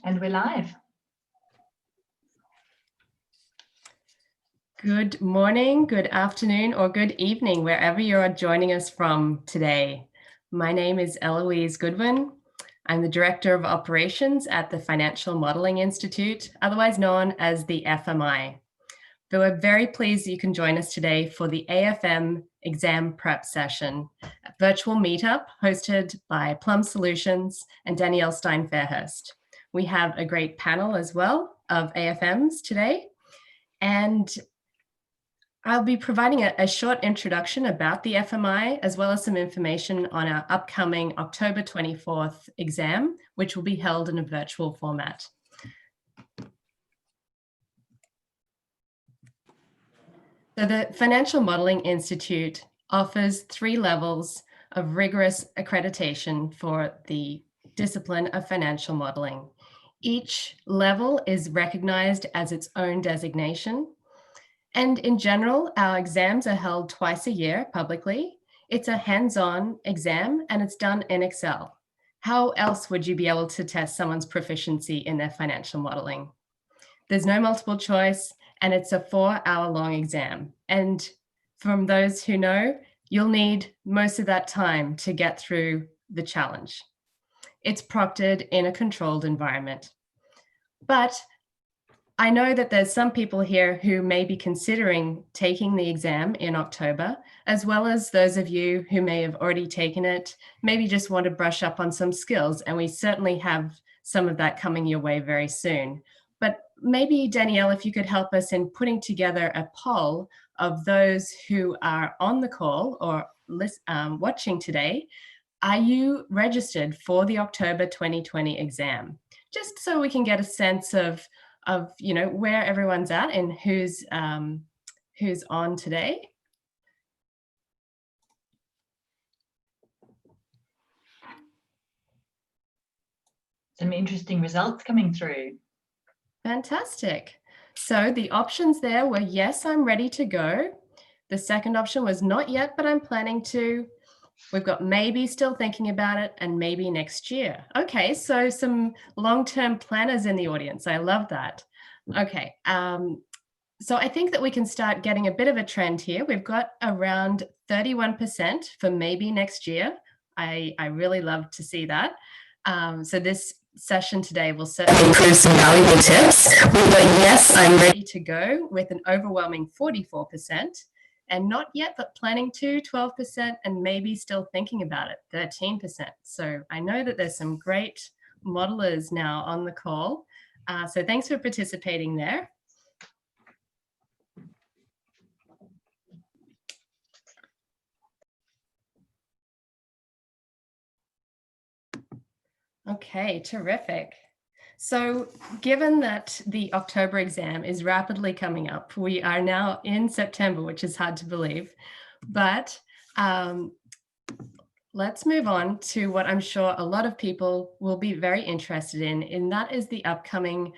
And we're live. Good morning, good afternoon, or good evening, wherever you are joining us from today. My name is Eloise Goodwin. I'm the Director of Operations at the Financial Modelling Institute, otherwise known as the FMI. So we're very pleased that you can join us today for the AFM exam prep session, a virtual meetup hosted by Plum Solutions and Danielle Stein-Fairhurst. We have a great panel as well of AFMs today, and I'll be providing a short introduction about the FMI, as well as some information on our upcoming October 24th exam, which will be held in a virtual format. So the Financial Modelling Institute offers 3 levels of rigorous accreditation for the discipline of financial modelling. Each level is recognized as its own designation. And in general, our exams are held twice a year publicly. It's a hands-on exam and it's done in Excel. How else would you be able to test someone's proficiency in their financial modeling? There's no multiple choice and it's a 4-hour-long exam. And from those who know, you'll need most of that time to get through the challenge. It's proctored in a controlled environment. But I know that there's some people here who may be considering taking the exam in October, as well as those of you who may have already taken it, maybe just want to brush up on some skills, and we certainly have some of that coming your way very soon. But maybe, Danielle, if you could help us in putting together a poll of those who are on the call or watching today. Are you registered for the October 2020 exam? Just so we can get a sense of where everyone's at and who's on today. Some interesting results coming through. Fantastic. So the options there were, yes, I'm ready to go. The second option was not yet, but I'm planning to. We've got maybe still thinking about it and maybe next year. Okay, so some long-term planners in the audience. I love that. Okay, so I think that we can start getting a bit of a trend here. We've got around 31% for maybe next year. I really love to see that. So this session today will certainly improve some valuable tips. We've got yes, I'm ready to go with an overwhelming 44%. And not yet, but planning to 12%, and maybe still thinking about it, 13%. So I know that there's some great modelers now on the call. So thanks for participating there. Okay, terrific. So given that the October exam is rapidly coming up, we are now in September, which is hard to believe, but let's move on to what I'm sure a lot of people will be very interested in, and that is the upcoming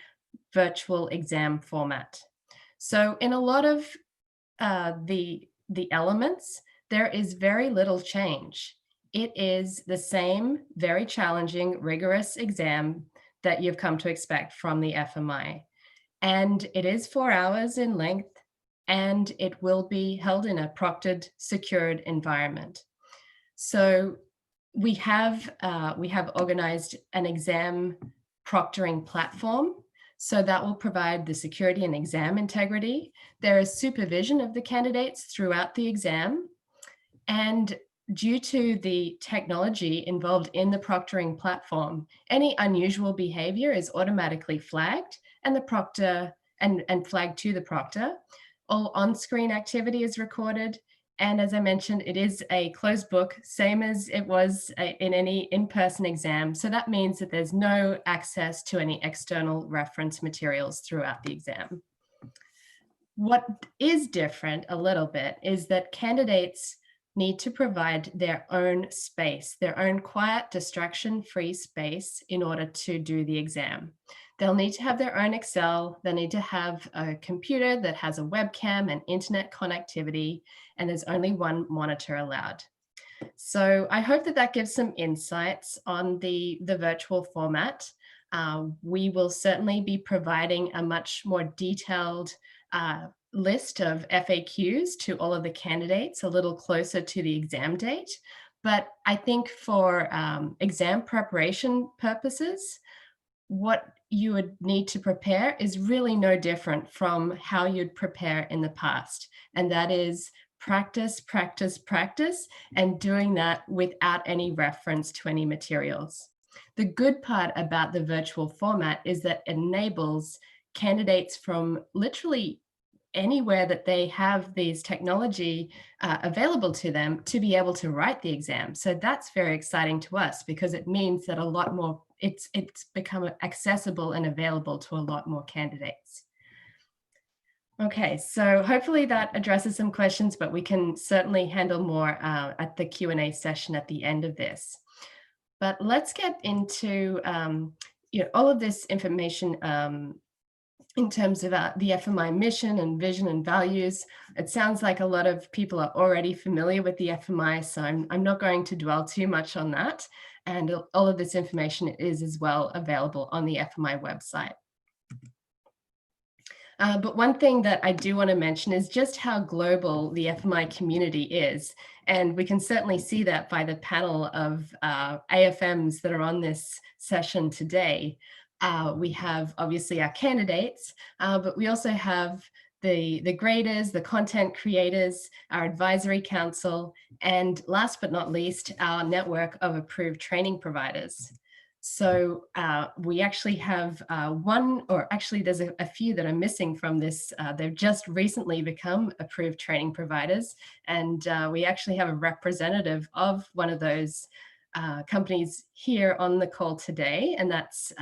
virtual exam format. So in a lot of the elements, there is very little change. It is the same very challenging, rigorous exam that you've come to expect from the FMI. And it is 4 hours in length, and it will be held in a proctored, secured environment. So we have organized an exam proctoring platform. So that will provide the security and exam integrity. There is supervision of the candidates throughout the exam. And due to the technology involved in the proctoring platform, any unusual behavior is automatically flagged and the proctor and flagged to the proctor. All on-screen activity is recorded. And as I mentioned, it is a closed book, same as it was in any in-person exam. So that means that there's no access to any external reference materials throughout the exam. What is different a little bit is that candidates need to provide their own space, their own quiet, distraction-free space in order to do the exam. They'll need to have their own Excel, they'll need to have a computer that has a webcam and internet connectivity, and there's only one monitor allowed. So I hope that that gives some insights on the virtual format. we will certainly be providing a much more detailed list of FAQs to all of the candidates a little closer to the exam date. But I think for exam preparation purposes, what you would need to prepare is really no different from how you'd prepare in the past. And that is practice, practice, practice, and doing that without any reference to any materials. The good part about the virtual format is that it enables candidates from literally anywhere that they have these technology available to them to be able to write the exam. So that's very exciting to us because it means that a lot more, it's become accessible and available to a lot more candidates. Okay, so hopefully that addresses some questions, but we can certainly handle more at the Q&A session at the end of this. But let's get into all of this information in terms of the FMI mission and vision and values. It sounds like a lot of people are already familiar with the FMI, so I'm not going to dwell too much on that. And all of this information is as well available on the FMI website. But one thing that I do want to mention is just how global the FMI community is. And we can certainly see that by the panel of AFMs that are on this session today. We have obviously our candidates, but we also have the graders, the content creators, our advisory council, and last but not least, our network of approved training providers. So we actually have there's a few that are missing from this. They've just recently become approved training providers. And we actually have a representative of one of those companies here on the call today, and that's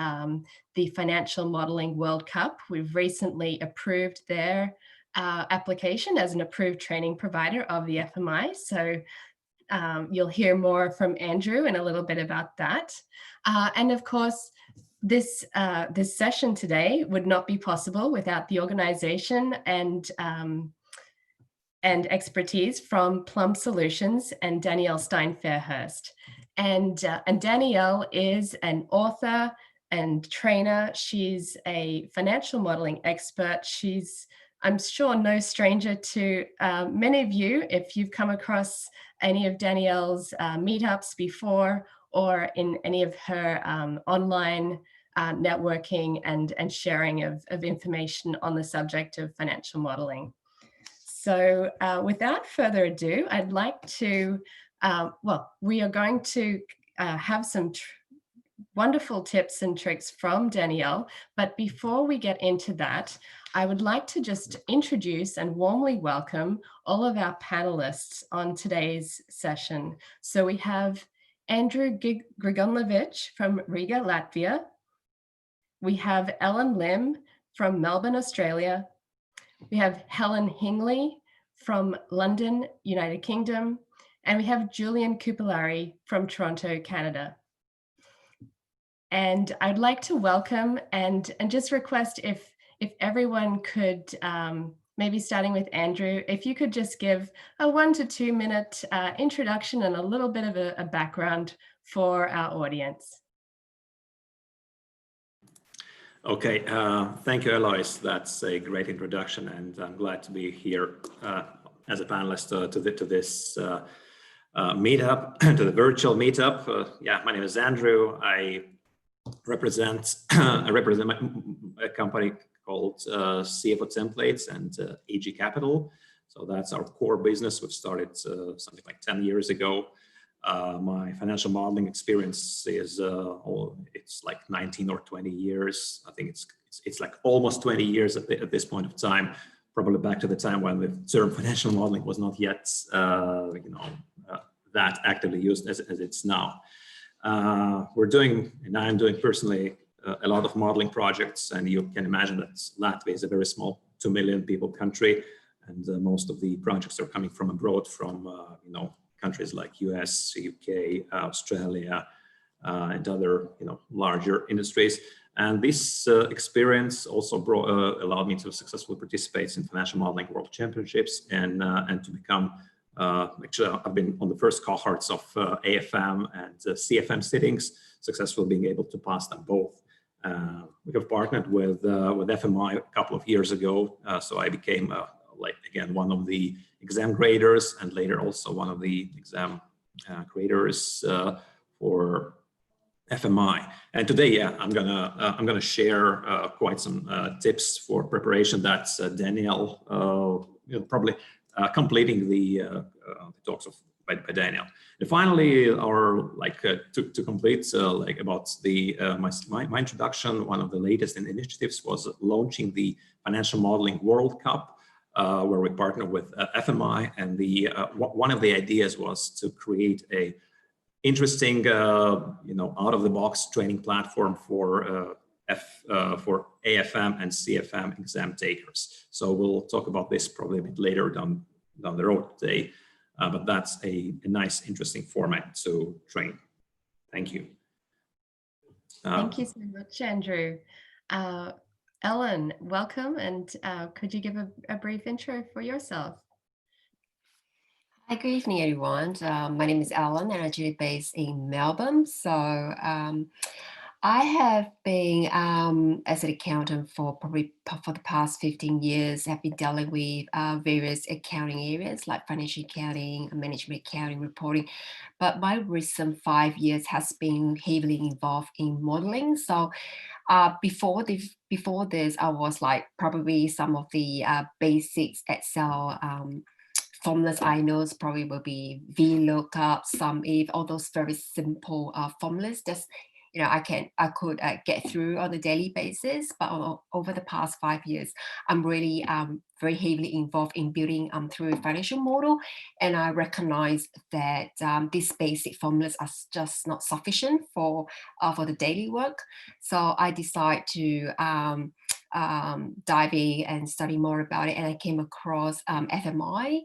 the Financial Modeling World Cup. We've recently approved their application as an approved training provider of the FMI. So you'll hear more from Andrew in a little bit about that. And of course, this session today would not be possible without the organization and expertise from Plum Solutions and Danielle Stein-Fairhurst. And Danielle is an author and trainer. She's a financial modeling expert. She's, I'm sure, no stranger to many of you if you've come across any of Danielle's meetups before or in any of her online networking and sharing of information on the subject of financial modeling. So without further ado, I'd like to, we are going to have some wonderful tips and tricks from Danielle. But before we get into that, I would like to just introduce and warmly welcome all of our panelists on today's session. So we have Andrew Grigonlevich from Riga, Latvia. We have Ellen Lim from Melbourne, Australia. We have Helen Hingley from London, United Kingdom. And we have Julian Cupolari from Toronto, Canada. And I'd like to welcome and just request if everyone could, maybe starting with Andrew, if you could just give a 1 to 2 minute introduction and a little bit of a background for our audience. Okay, thank you, Eloise. That's a great introduction, and I'm glad to be here as a panelist to this meetup, to the virtual meetup. Yeah, my name is Andrew. I represent a company called CFO Templates and AG Capital. So that's our core business, which started something like 10 years ago. My financial modeling experience is it's like 19 or 20 years. I think it's like almost 20 years at this point of time, probably back to the time when the term financial modeling was not yet that actively used as it's now. We're doing, and I'm doing personally, a lot of modeling projects, and you can imagine that Latvia is a very small 2 million people country, and most of the projects are coming from abroad, from countries like US, UK, Australia, and other larger industries. And this experience also allowed me to successfully participate in financial modeling world championships and to become. Actually, I've been on the first cohorts of AFM and CFM sittings, successfully being able to pass them both. We have partnered with FMI a couple of years ago, so I became again one of the exam graders, and later also one of the exam creators for FMI. And today, I'm gonna share quite some tips for preparation. That's Daniel probably completing the talks by Daniel. And finally, our to complete about the my introduction. One of the latest initiatives was launching the Financial Modeling World Cup, where we partnered with FMI, and one of the ideas was to create a interesting, out of the box training platform for AFM and CFM exam takers. So we'll talk about this probably a bit later down the road today, but that's a nice, interesting format to train. Thank you. Thank you so much, Andrew. Ellen, welcome, and could you give a brief intro for yourself? Hi, good evening, everyone. My name is Ellen, and I'm actually based in Melbourne. So I have been as an accountant for the past 15 years. I've been dealing with various accounting areas like financial accounting, management accounting, reporting. But my recent 5 years has been heavily involved in modeling. So before this, I was probably some of the basics Excel formulas I know probably will be VLOOKUP, SUMIF, all those very simple formulas. Just I could get through on a daily basis. But over the past 5 years, I'm really very heavily involved in building through a financial model, and I recognize that these basic formulas are just not sufficient for the daily work. So I decided to dive in and study more about it, and I came across FMI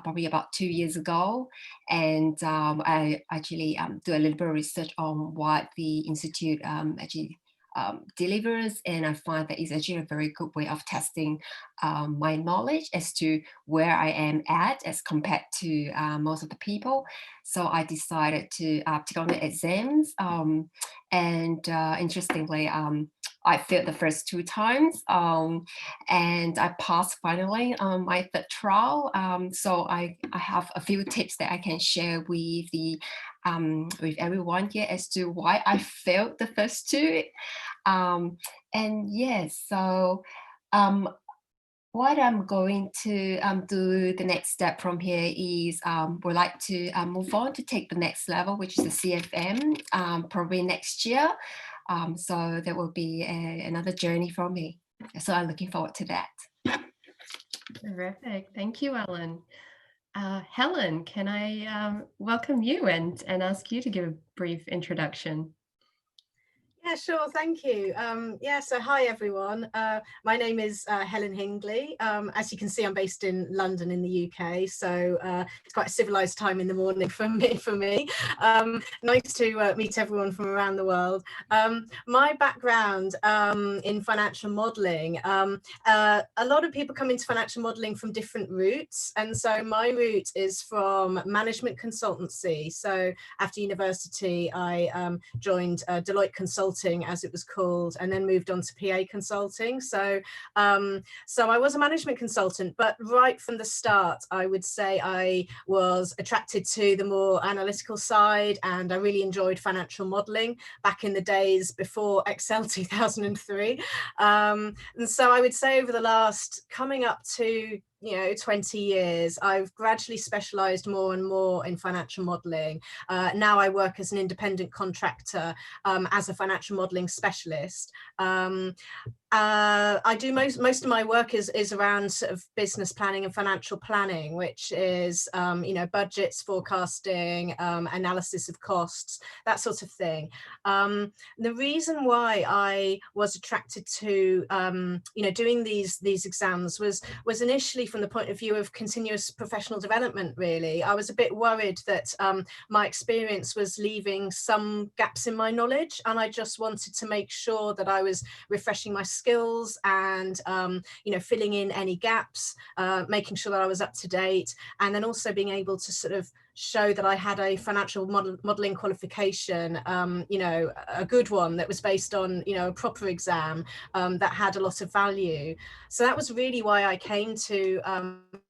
probably about 2 years ago, and I actually do a little bit of research on what the institute actually delivers, and I find that it's actually a very good way of testing my knowledge as to where I am at as compared to most of the people. So I decided to take on the exams, and interestingly, I failed the first 2 times, and I passed finally on my third trial. So I have a few tips that I can share with with everyone here as to why I failed the first 2. And yes, so what I'm going to do the next step from here is would like to move on to take the next level, which is the CFM, probably next year. So that will be another journey for me. So I'm looking forward to that. Terrific. Thank you, Ellen. Helen, can I welcome you and ask you to give a brief introduction? Yeah, sure. Thank you. So hi, everyone. My name is Helen Hingley. As you can see, I'm based in London in the UK. So it's quite a civilized time in the morning for me. Nice to meet everyone from around the world. My background in financial modelling, a lot of people come into financial modelling from different routes. And so my route is from management consultancy. So after university, I joined Deloitte Consulting, as it was called, and then moved on to PA consulting. So I was a management consultant, but right from the start, I would say I was attracted to the more analytical side, and I really enjoyed financial modeling back in the days before Excel 2003. And so I would say over the last coming up to 20 years, I've gradually specialized more and more in financial modeling. Now I work as an independent contractor as a financial modeling specialist. I do most of my work is around sort of business planning and financial planning, which is budgets, forecasting, analysis of costs, that sort of thing. The reason why I was attracted to doing these exams was initially from the point of view of continuous professional development. Really, I was a bit worried that my experience was leaving some gaps in my knowledge, and I just wanted to make sure that I was refreshing my skills and filling in any gaps, making sure that I was up to date, and then also being able to sort of show that I had a financial modelling qualification, you know, a good one that was based on, you know, a proper exam that had a lot of value. So that was really why I came to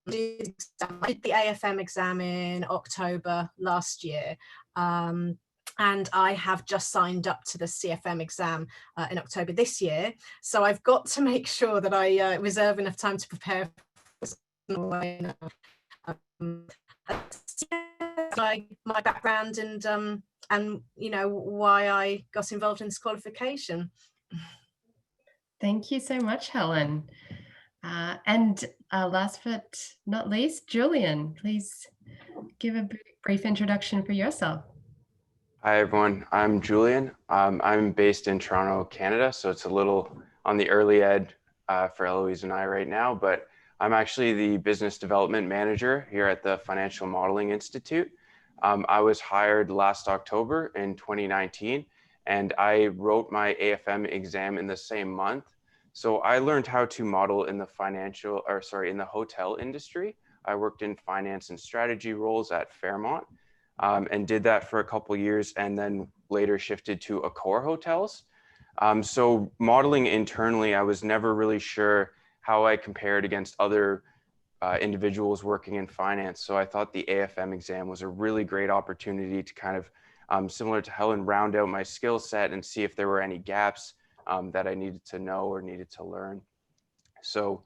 do the exam. I did the AFM exam in October last year. And I have just signed up to the CFM exam in October this year. So I've got to make sure that I reserve enough time to prepare for my background and you know why I got involved in this qualification. Thank you so much, Helen. And last but not least, Julian, please give a brief introduction for yourself. Hi, everyone. I'm Julian. I'm based in Toronto, Canada, so it's a little on the early ed for Eloise and I right now, but I'm actually the business development manager here at the Financial Modeling Institute. I was hired last October in 2019, and I wrote my AFM exam in the same month. So I learned how to model in the in the hotel industry. I worked in finance and strategy roles at Fairmont. And did that for a couple years, and then later shifted to Accor hotels. So modeling internally, I was never really sure how I compared against other individuals working in finance. So I thought the AFM exam was a really great opportunity to kind of, similar to Helen, round out my skill set and see if there were any gaps that I needed to know or needed to learn. So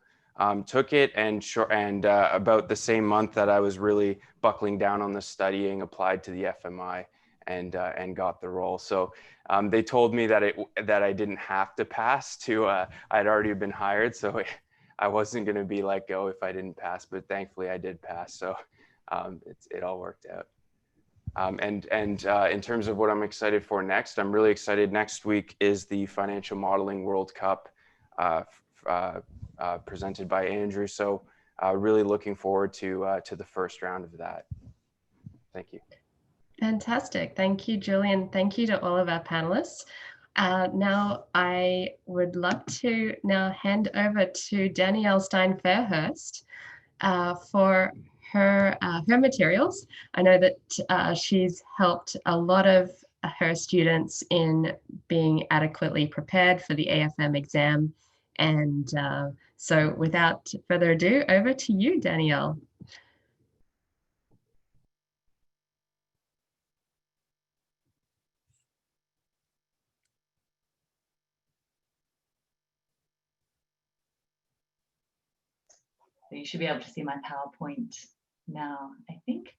took it, and about the same month that I was really buckling down on the studying, applied to the FMI and got the role. So they told me that I didn't have to pass I'd already been hired, so I wasn't going to be let go if I didn't pass, but thankfully I did pass. So it all worked out. And in terms of what I'm excited for next, I'm really excited. Next week is the Financial Modeling World Cup presented by Andrew. So really looking forward to the first round of that. Thank you. Fantastic. Thank you, Julian. Thank you to all of our panelists. Now I would love to now hand over to Danielle Stein-Fairhurst for her materials. I know that she's helped a lot of her students in being adequately prepared for the AFM exam. And so without further ado, over to you, Danielle. So you should be able to see my PowerPoint now, I think.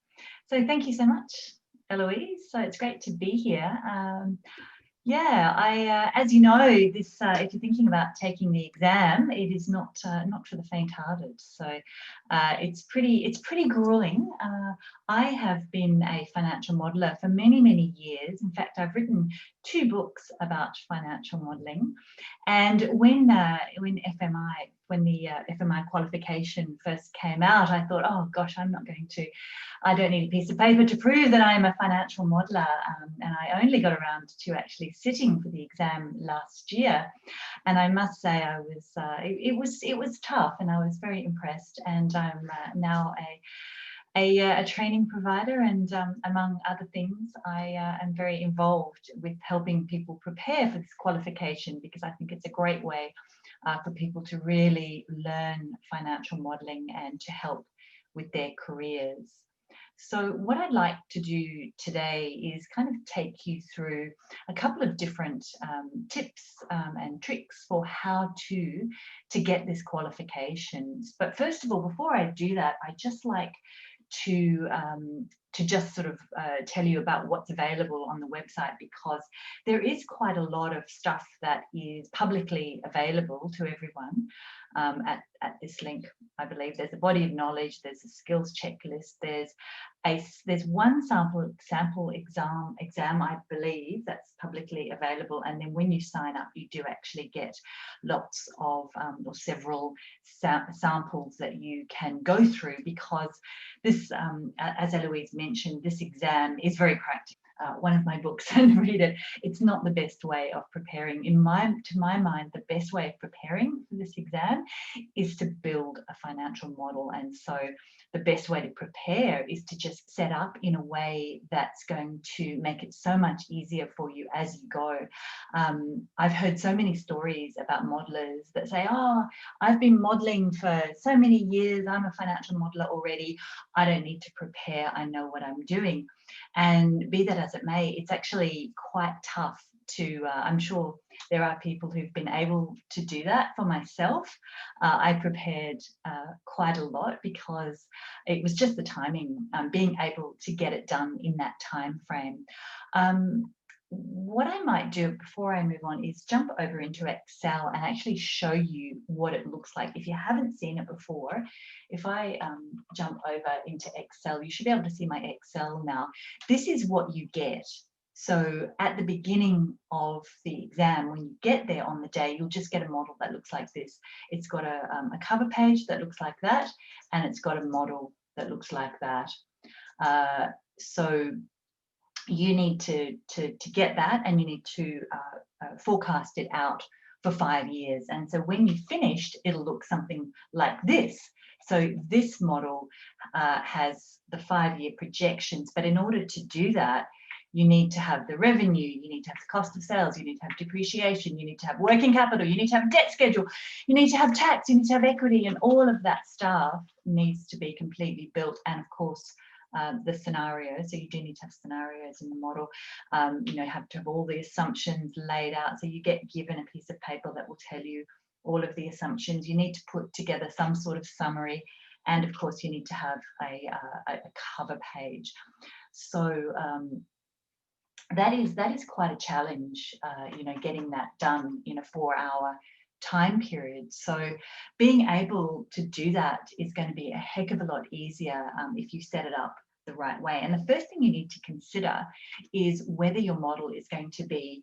So thank you so much, Eloise. So it's great to be here. Yeah, as you know, this if you're thinking about taking the exam, it is not for the faint-hearted. So it's pretty grueling. I have been a financial modeler for many, many years. In fact, I've written 2 books about financial modeling. And when the FMI qualification first came out, I thought, oh gosh, I don't need a piece of paper to prove that I'm a financial modeler. And I only got around to actually sitting for the exam last year. And I must say it was tough, and I was very impressed. And I'm now a training provider, and among other things, I am very involved with helping people prepare for this qualification, because I think it's a great way for people to really learn financial modeling and to help with their careers. So what I'd like to do today is kind of take you through a couple of different tips and tricks for how to get this qualification. But first of all, before I do that, I'd just like to just sort of tell you about what's available on the website, because there is quite a lot of stuff that is publicly available to everyone at this link. I believe there's a body of knowledge, there's a skills checklist, there's one sample exam, I believe, that's publicly available, and then when you sign up, you do actually get lots of or several samples that you can go through, because this, as Eloise mentioned, this exam is very practical. one of my books and read it. It's not the best way of preparing. To my mind, the best way of preparing for this exam is to build a financial model. And so the best way to prepare is to just set up in a way that's going to make it so much easier for you as you go. I've heard so many stories about modelers that say, oh, I've been modeling for so many years, I'm a financial modeler already, I don't need to prepare, I know what I'm doing. And be that as it may, it's actually quite tough to, I'm sure there are people who've been able to do that. For myself, I prepared quite a lot because it was just the timing, being able to get it done in that time frame. What I might do before I move on is jump over into Excel and actually show you what it looks like. If you haven't seen it before, if I jump over into Excel, you should be able to see my Excel now. This is what you get. So at the beginning of the exam, when you get there on the day, you'll just get a model that looks like this. It's got a cover page that looks like that, and it's got a model that looks like that. So you need to get that, and you need to forecast it out for 5 years. And so when you've finished, it'll look something like this. So this model has the 5-year projections, but in order to do that, you need to have the revenue, you need to have the cost of sales, you need to have depreciation, you need to have working capital, you need to have a debt schedule, you need to have tax, you need to have equity, and all of that stuff needs to be completely built. And of course, the scenarios, so you do need to have scenarios in the model, you know, have to have all the assumptions laid out. So you get given a piece of paper that will tell you all of the assumptions. You need to put together some sort of summary, and of course you need to have a cover page. So that is quite a challenge, you know, getting that done in a 4-hour time period. So being able to do that is going to be a heck of a lot easier if you set it up the right way. And the first thing you need to consider is whether your model is going to be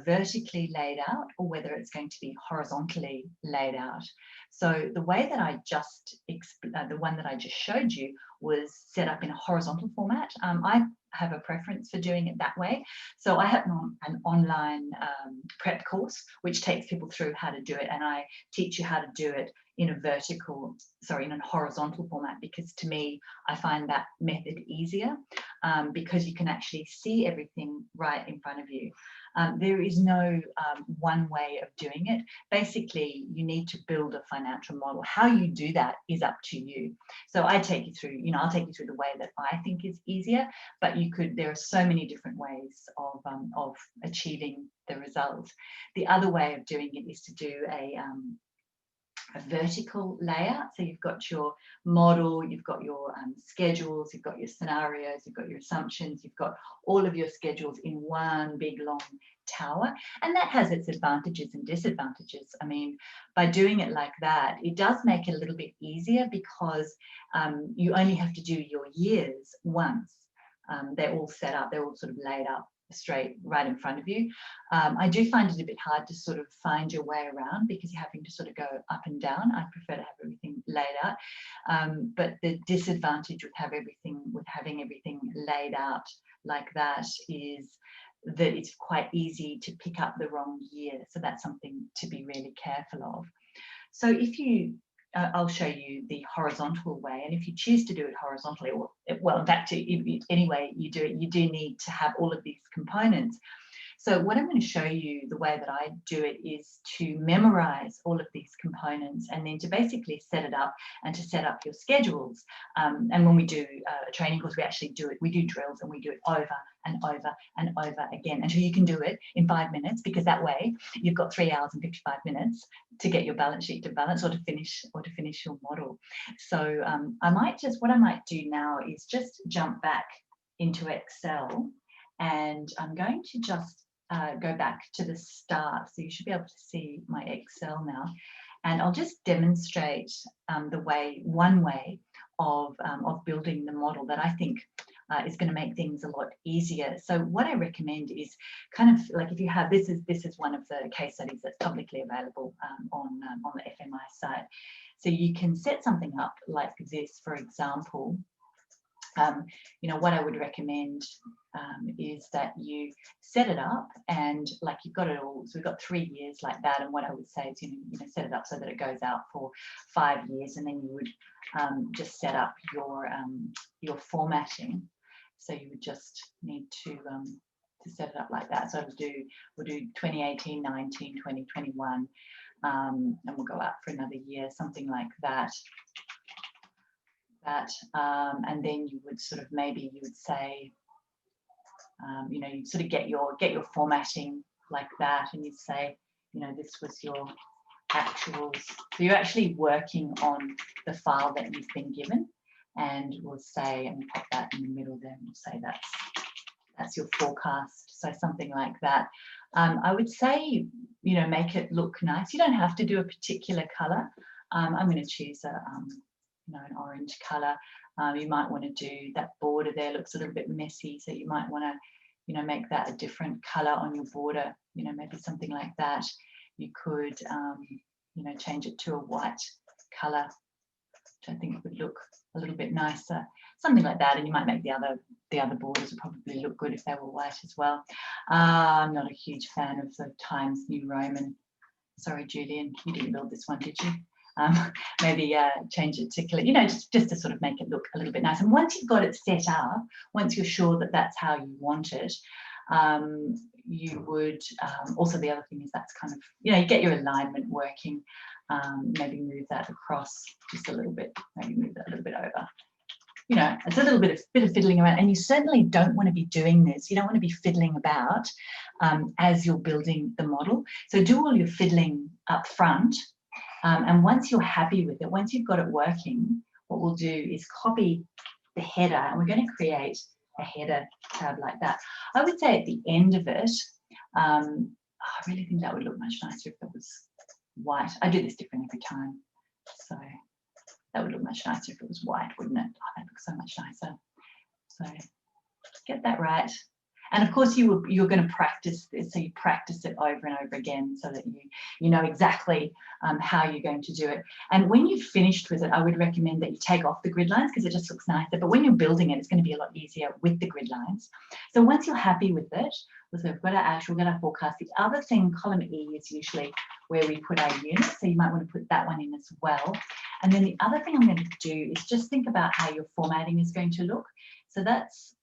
vertically laid out or whether it's going to be horizontally laid out. So the way that I just the one that I just showed you was set up in a horizontal format. I have a preference for doing it that way. So I have an online prep course which takes people through how to do it, and I teach you how to do it in a horizontal format, because to me, I find that method easier because you can actually see everything right in front of you. There is no one way of doing it. Basically, you need to build a financial model. How you do that is up to you. So I take you through, you know, I'll take you through the way that I think is easier, but there are so many different ways of achieving the results. The other way of doing it is to do a vertical layout. So you've got your model, you've got your schedules, you've got your scenarios, you've got your assumptions, you've got all of your schedules in one big long tower. And that has its advantages and disadvantages. I mean, by doing it like that, it does make it a little bit easier because you only have to do your years once. They're all set up, they're all sort of laid up straight right in front of you. I do find it a bit hard to sort of find your way around because you're having to sort of go up and down. I prefer to have everything laid out. But the disadvantage with having everything laid out like that is that it's quite easy to pick up the wrong year. So that's something to be really careful of. So if you I'll show you the horizontal way, and if you choose to do it horizontally, or well, in fact, anyway you do it, you do need to have all of these components. So what I'm going to show you, the way that I do it, is to memorize all of these components and then to basically set it up and to set up your schedules. And when we do a training course, we actually do it. We do drills and we do it over and over and over again until you can do it in 5 minutes, because that way you've got 3 hours and 55 minutes to get your balance sheet to balance or to finish your model. So what I might do now is just jump back into Excel, and I'm going to just go back to the start. So you should be able to see my Excel now, and I'll just demonstrate one way of building the model that I think is going to make things a lot easier. So what I recommend is kind of like, if you have, this is one of the case studies that's publicly available on the FMI site. So you can set something up like this, for example. you know, what I would recommend is that you set it up, and like you've got it all. So we've got 3 years like that. And what I would say is, you know, set it up so that it goes out for 5 years, and then you would just set up your formatting. So you would just need to set it up like that. So we'll do 2018, 19, 20, 21, and we'll go out for another year, something like that. And then you would sort of, maybe you would say, you know, you'd sort of get your formatting like that, and you'd say, you know, this was your actuals. So you're actually working on the file that you've been given, and we'll say, and we'll pop that in the middle there, and we'll say that's your forecast. So something like that. I would say, you know, make it look nice. You don't have to do a particular color. I'm going to choose a you know, an orange color. You might want to do that border there, looks a little bit messy, so you might want to, you know, make that a different color on your border, you know, maybe something like that. You could, you know, change it to a white color, which I think would look a little bit nicer, something like that. And you might make the other borders would probably look good if they were white as well. I'm not a huge fan of the Times New Roman. Sorry, Julian, you didn't build this one, did you? Maybe change it to, you know, just to sort of make it look a little bit nice. And once you've got it set up, once you're sure that that's how you want it, you would also, the other thing is, that's kind of, you know, you get your alignment working. Maybe move that across just a little bit, maybe move that a little bit over. You know, it's a little bit of fiddling around, and you certainly don't want to be doing this. You don't want to be fiddling about as you're building the model. So do all your fiddling up front. And once you're happy with it, once you've got it working, what we'll do is copy the header, and we're going to create a header tab like that. I would say at the end of it, I really think that would look much nicer if it was white. I do this different every time, so that would look much nicer if it was white, wouldn't it? Oh, that looks so much nicer. So get that right. And of course, you're going to practice this, so you practice it over and over again, so that you know exactly how you're going to do it. And when you've finished with it, I would recommend that you take off the grid lines, because it just looks nicer. But when you're building it, it's going to be a lot easier with the grid lines. So once you're happy with it, so we've got our actual, we've got our forecast. The other thing, column E, is usually where we put our units, so you might want to put that one in as well. And then the other thing I'm going to do is just think about how your formatting is going to look. So that's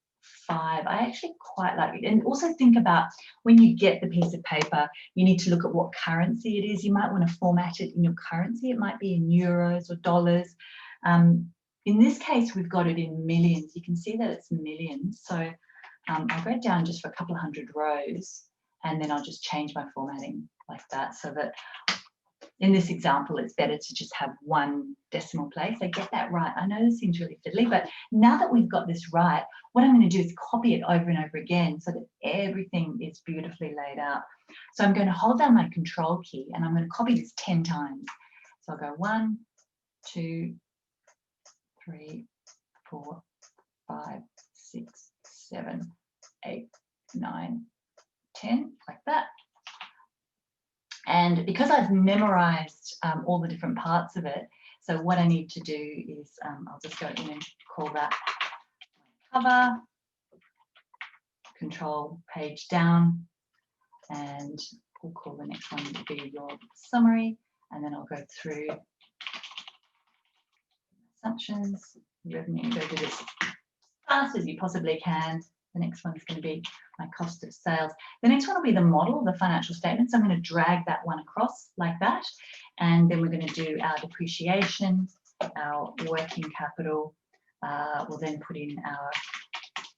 5. I actually quite like it. And also think about, when you get the piece of paper, you need to look at what currency it is. You might want to format it in your currency. It might be in euros or dollars. In this case, we've got it in millions. You can see that it's millions. So I'll go down just for a couple of hundred rows, and then I'll just change my formatting like that, so that in this example, it's better to just have one decimal place. So get that right. I know this seems really fiddly, but now that we've got this right, what I'm going to do is copy it over and over again, so that everything is beautifully laid out. So I'm going to hold down my control key, and I'm going to copy this 10 times. So I'll go 1, 2, 3, 4, 5, 6, 7, 8, 9, 10, like that. And because I've memorized all the different parts of it, so what I need to do is, I'll just go in and call that cover, control page down, and we'll call the next one to be your summary. And then I'll go through assumptions, revenue, go do this as fast as you possibly can. The next one is going to be my cost of sales. The next one will be the model, the financial statement. So I'm going to drag that one across like that. And then we're going to do our depreciation, our working capital. We'll then put in our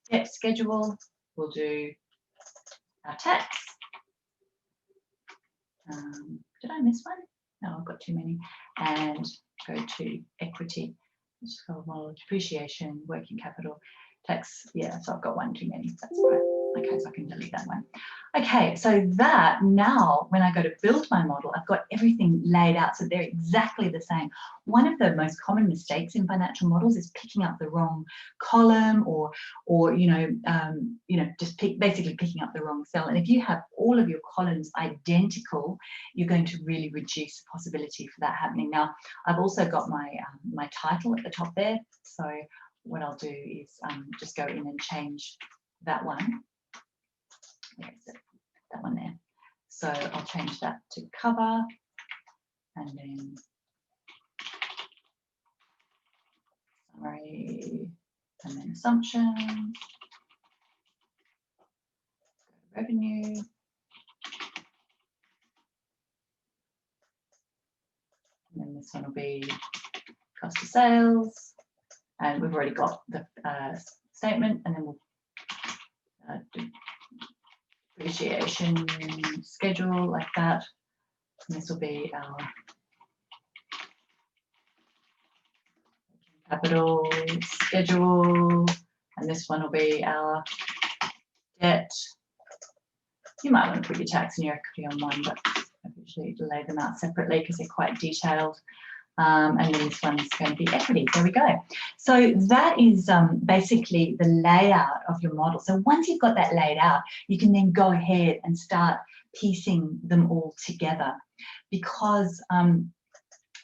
debt schedule. We'll do our tax. Did I miss one? No, I've got too many. And go to equity. Just go model, depreciation, working capital. Tax, yeah, so I've got one too many. That's right. Okay, so I can delete that one. Okay, so that now when I go to build my model, I've got everything laid out so they're exactly the same. One of the most common mistakes in financial models is picking up the wrong column, or just basically picking up the wrong cell. And if you have all of your columns identical, you're going to really reduce the possibility for that happening. Now, I've also got my my title at the top there, so what I'll do is just go in and change that one. Where is it? That one there. So I'll change that to cover, and then summary, and then assumptions, revenue. And then this one will be cost of sales, and we've already got the statement, and then we'll do depreciation schedule like that. And this will be our capital schedule, and this one will be our debt. You might want to put your tax and your equity on one, but I usually lay them out separately because they're quite detailed. And then this one is going to be equity. There we go. So that is basically the layout of your model. So once you've got that laid out, you can then go ahead and start piecing them all together. Because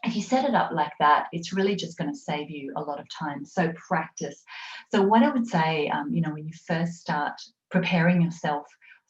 if you set it up like that, it's really just going to save you a lot of time. So practice. So what I would say, you know, when you first start preparing yourself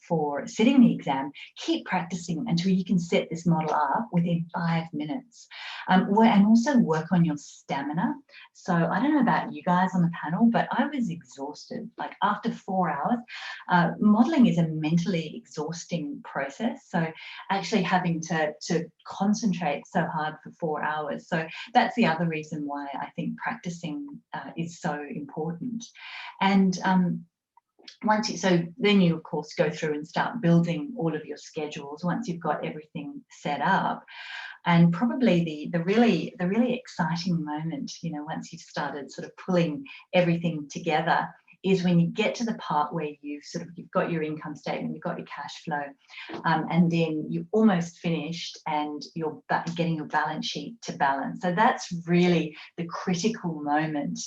for sitting the exam, keep practicing until you can set this model up within 5 minutes. And also work on your stamina. So I don't know about you guys on the panel, but I was exhausted. Like after 4 hours, modeling is a mentally exhausting process. So actually having to concentrate so hard for 4 hours. So that's the other reason why I think practicing is so important. And then you of course go through and start building all of your schedules once you've got everything set up. And probably the really exciting moment, you know, once you've started sort of pulling everything together, is when you get to the part where you've got your income statement, you've got your cash flow, and then you're almost finished and you're getting your balance sheet to balance. So that's really the critical moment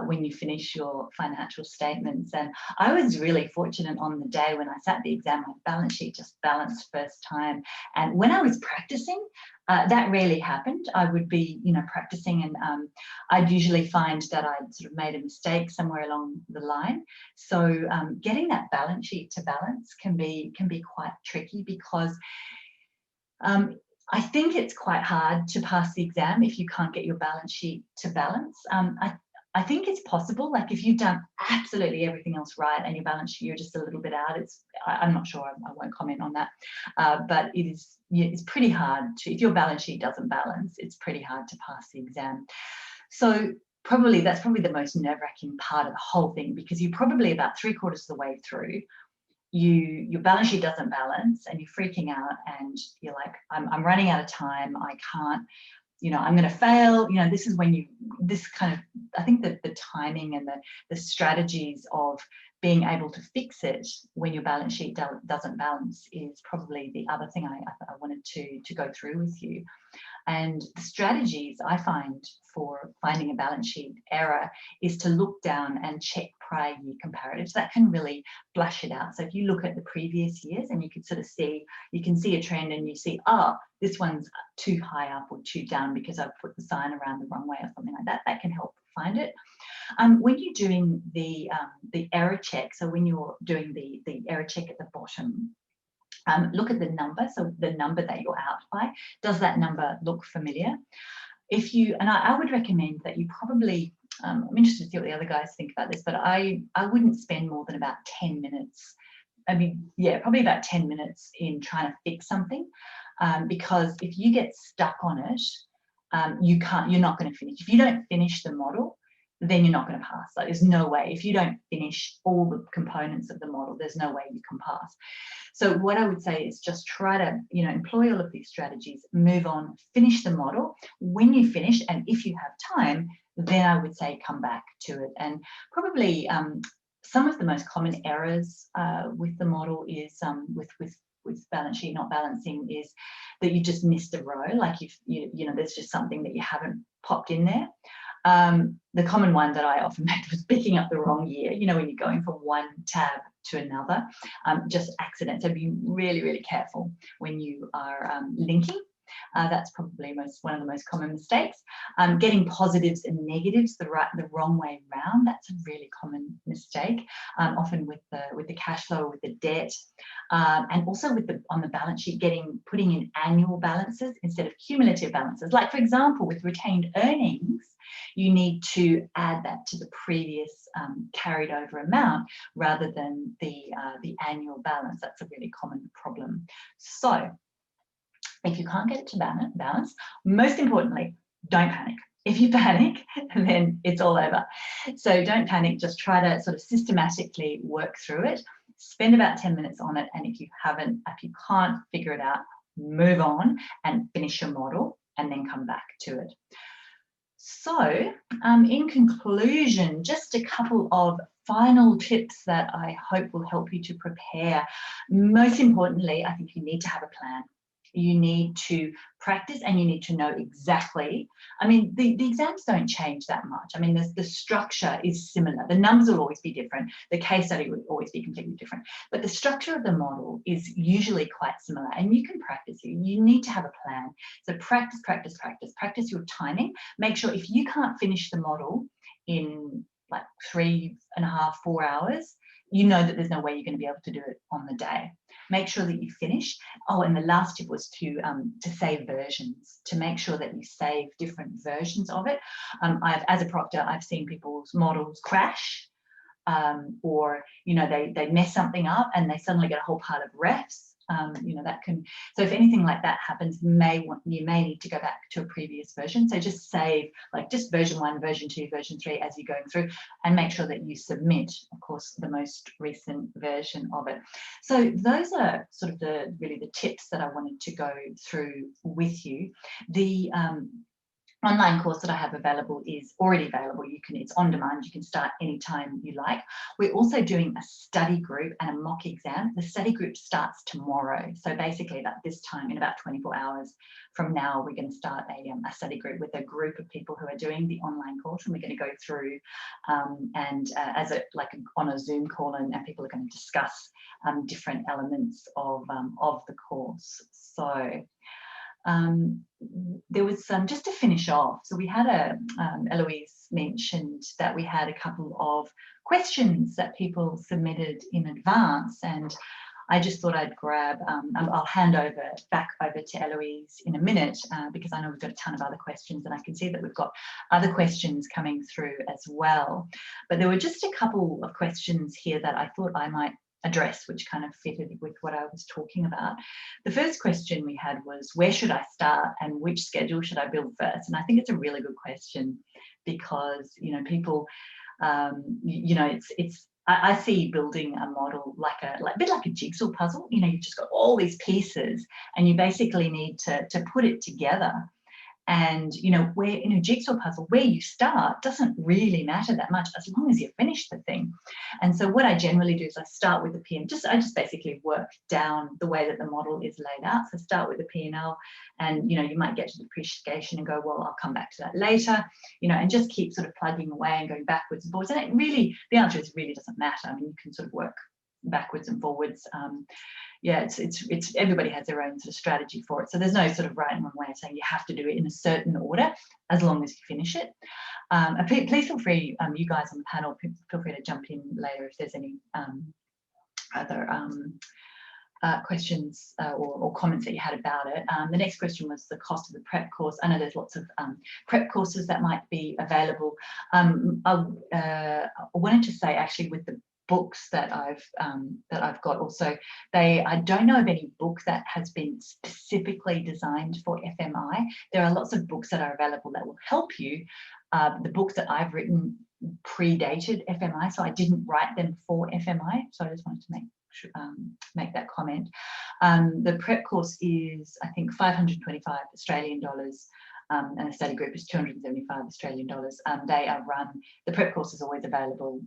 when you finish your financial statements. And I was really fortunate on the day when I sat the exam, my balance sheet just balanced first time. And when I was practicing, that rarely happened. I would be, you know, practicing, and I'd usually find that I'd sort of made a mistake somewhere along the line. So getting that balance sheet to balance can be quite tricky, because I think it's quite hard to pass the exam if you can't get your balance sheet to balance. I think it's possible, like if you've done absolutely everything else right and your balance sheet, you're just a little bit out. I'm not sure, I won't comment on that, but it's pretty hard to, if your balance sheet doesn't balance, it's pretty hard to pass the exam. So that's probably the most nerve-wracking part of the whole thing, because you're probably about 3/4 of the way through. Your balance sheet doesn't balance and you're freaking out and you're like, I'm running out of time, I can't, you know, I'm going to fail. You know, this is when I think that the timing and the strategies of being able to fix it when your balance sheet doesn't balance is probably the other thing I wanted to go through with you. And the strategies I find for finding a balance sheet error is to look down and check prior year comparatives. That can really flush it out. So if you look at the previous years and you can sort of see, you can see a trend and you see, oh, this one's too high up or too down because I've put the sign around the wrong way or something like that. That can help find it. When you're doing the error check, so when you're doing the error check at the bottom, look at the number. So the number that you're out by, does that number look familiar? And I would recommend that you probably, I'm interested to see what the other guys think about this, but I wouldn't spend more than about 10 minutes. I mean, yeah, probably about 10 minutes in trying to fix something, because if you get stuck on it, you're not going to finish. If you don't finish the model, then you're not going to pass. Like, there's no way. If you don't finish all the components of the model, there's no way you can pass. So what I would say is just try to, you know, employ all of these strategies, move on, finish the model. When you finish, and if you have time, then I would say come back to it. And probably some of the most common errors with the model is with balance sheet not balancing is that you just missed a row. Like you know, there's just something that you haven't popped in there. The common one that I often made was picking up the wrong year, you know, when you're going from one tab to another, just accident. So be really, really careful when you are linking. That's probably one of the most common mistakes. Getting positives and negatives the wrong way round, that's a really common mistake, often with the cash flow, with the debt, and also on the balance sheet, putting in annual balances instead of cumulative balances. Like, for example, with retained earnings, you need to add that to the previous carried over amount rather than the annual balance. That's a really common problem. So if you can't get it to balance, most importantly, don't panic. If you panic, then it's all over. So don't panic, just try to sort of systematically work through it. Spend about 10 minutes on it, and if you can't figure it out, move on and finish your model and then come back to it. So in conclusion, just a couple of final tips that I hope will help you to prepare. Most importantly, I think you need to have a plan. You need to practice, and you need to know exactly. I mean, the exams don't change that much. I mean, the structure is similar. The numbers will always be different. The case study will always be completely different. But the structure of the model is usually quite similar, and you can practice. You need to have a plan. So practice, practice, practice. Practice your timing. Make sure if you can't finish the model in like 3.5, 4 hours, you know that there's no way you're going to be able to do it on the day. Make sure that you finish. Oh, and the last tip was to save versions, to make sure that you save different versions of it. As a proctor, I've seen people's models crash, or they mess something up and they suddenly get a whole pile of refs. That can. So if anything like that happens, you may need to go back to a previous version. So just save just version 1, version 2, version 3 as you're going through, and make sure that you submit, of course, the most recent version of it. So those are sort of the tips that I wanted to go through with you. The online course that I have available is already available. It's on demand. You can start anytime you like. We're also doing a study group and a mock exam. The study group starts tomorrow. So basically at this time, in about 24 hours from now, we're going to start a study group with a group of people who are doing the online course, and we're going to go through on a Zoom call, and people are going to discuss different elements of the course. So there was just to finish off. So we had Eloise mentioned that we had a couple of questions that people submitted in advance, and I just thought I'd grab. I'll hand back over to Eloise in a minute because I know we've got a ton of other questions, and I can see that we've got other questions coming through as well. But there were just a couple of questions here that I thought I might address, which kind of fitted with what I was talking about. The first question we had was, where should I start and which schedule should I build first? And I think it's a really good question because people, I see building a model like a bit like a jigsaw puzzle. You've just got all these pieces, and you basically need to put it together. And where in a jigsaw puzzle, where you start doesn't really matter that much as long as you finish the thing. And so what I generally do is I start with the P&L. I just basically work down the way that the model is laid out. So start with the P&L, and you might get to depreciation and go, well, I'll come back to that later. And just keep sort of plugging away and going backwards and forwards. And the answer is really doesn't matter. I mean, you can sort of work backwards and forwards. It's everybody has their own sort of strategy for it. So there's no sort of right and wrong way of saying you have to do it in a certain order as long as you finish it. Please feel free, you guys on the panel, feel free to jump in later if there's any other questions or comments that you had about it. The next question was the cost of the prep course. I know there's lots of prep courses that might be available. I wanted to say actually with the books that I've got also, I don't know of any book that has been specifically designed for FMI. There are lots of books that are available that will help you. The books that I've written predated FMI, so I didn't write them for FMI. So I just wanted to make that comment. The prep course is, I think, 525 Australian dollars. And the study group is 275 Australian dollars. They are run. The prep course is always available.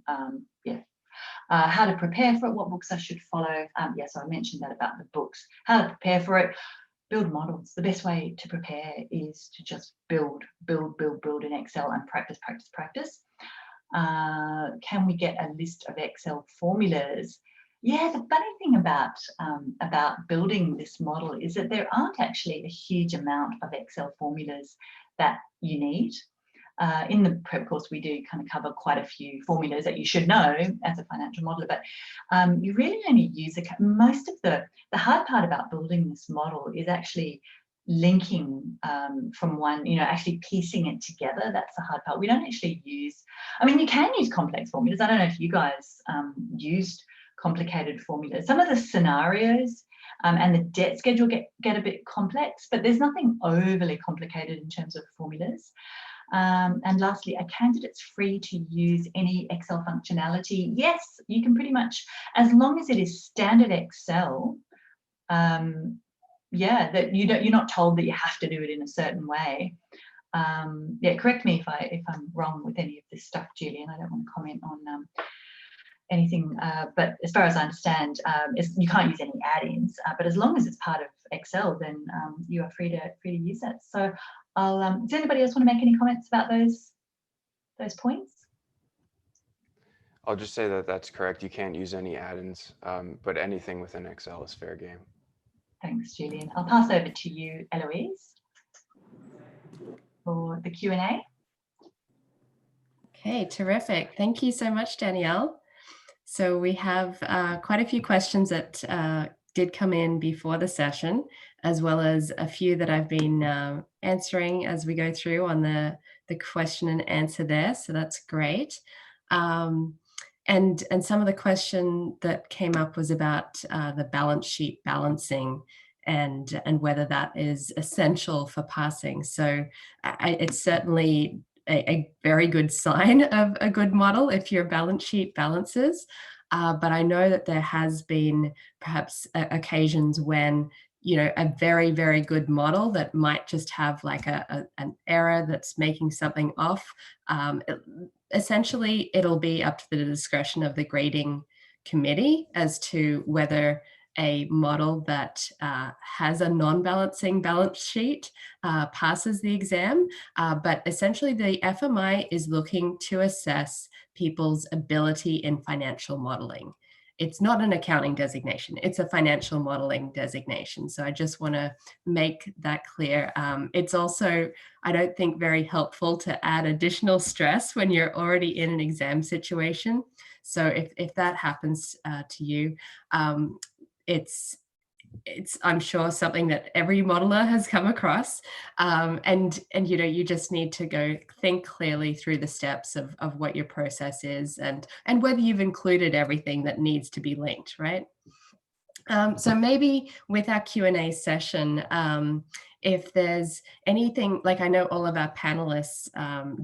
How to prepare for it, what books I should follow. So I mentioned that about the books. How to prepare for it, build models. The best way to prepare is to just build in Excel and practice. Can we get a list of Excel formulas? Yeah, the funny thing about building this model is that there aren't actually a huge amount of Excel formulas that you need. In the prep course, we do kind of cover quite a few formulas that you should know as a financial modeler, but you really only use most of the hard part about building this model is actually linking from one, actually piecing it together. That's the hard part. We don't actually use, I mean, you can use complex formulas. I don't know if you guys used complicated formulas. Some of the scenarios and the debt schedule get a bit complex, but there's nothing overly complicated in terms of formulas. And lastly, a candidate's free to use any Excel functionality. Yes, you can pretty much, as long as it is standard Excel, yeah, that you're not told that you have to do it in a certain way. Yeah, correct me if I'm wrong with any of this stuff, Julian. I don't want to comment on anything, but as far as I understand, you can't use any add-ins. But as long as it's part of Excel, then you are free to use it. So, does anybody else want to make any comments about those points? I'll just say that that's correct. You can't use any add-ins, but anything within Excel is fair game. Thanks, Julian. I'll pass over to you, Eloise, for the Q&A. Okay, terrific. Thank you so much, Danielle. So we have quite a few questions that did come in before the session, as well as a few that I've been answering as we go through on the question and answer there. So that's great. And some of the question that came up was about the balance sheet balancing and whether that is essential for passing. So it's certainly a very good sign of a good model if your balance sheet balances. But I know that there has been perhaps occasions when, a very, very good model that might just have like an error that's making something off. Essentially, it'll be up to the discretion of the grading committee as to whether a model that has a non-balancing balance sheet passes the exam. But essentially, the FMI is looking to assess people's ability in financial modeling. It's not an accounting designation, it's a financial modeling designation. So I just want to make that clear. It's also, I don't think, very helpful to add additional stress when you're already in an exam situation. So if that happens to you, it's I'm sure something that every modeler has come across, and you just need to think clearly through the steps of what your process is and whether you've included everything that needs to be linked, right? So maybe with our Q&A session, if there's anything, like I know all of our panelists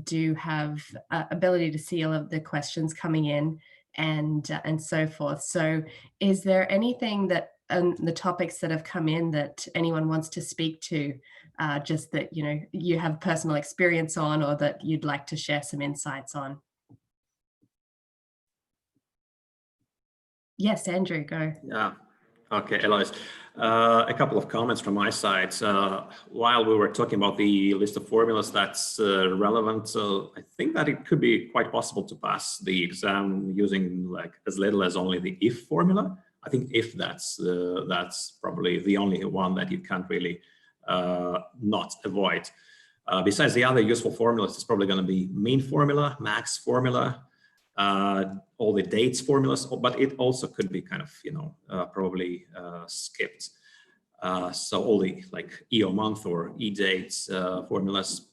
do have ability to see all of the questions coming in and so forth. So is there anything that the topics that have come in that anyone wants to speak to, just that you have personal experience on, or that you'd like to share some insights on? Yes, Andrew, go. Yeah. Okay, Eloise. A couple of comments from my side. While we were talking about the list of formulas that's relevant, I think that it could be quite possible to pass the exam using like as little as only the if formula. I think if that's probably the only one that you can't really not avoid. Besides the other useful formulas, it's probably going to be mean formula, max formula, all the dates formulas, but it also could be kind of, probably skipped. So all the like EO month or E dates formulas,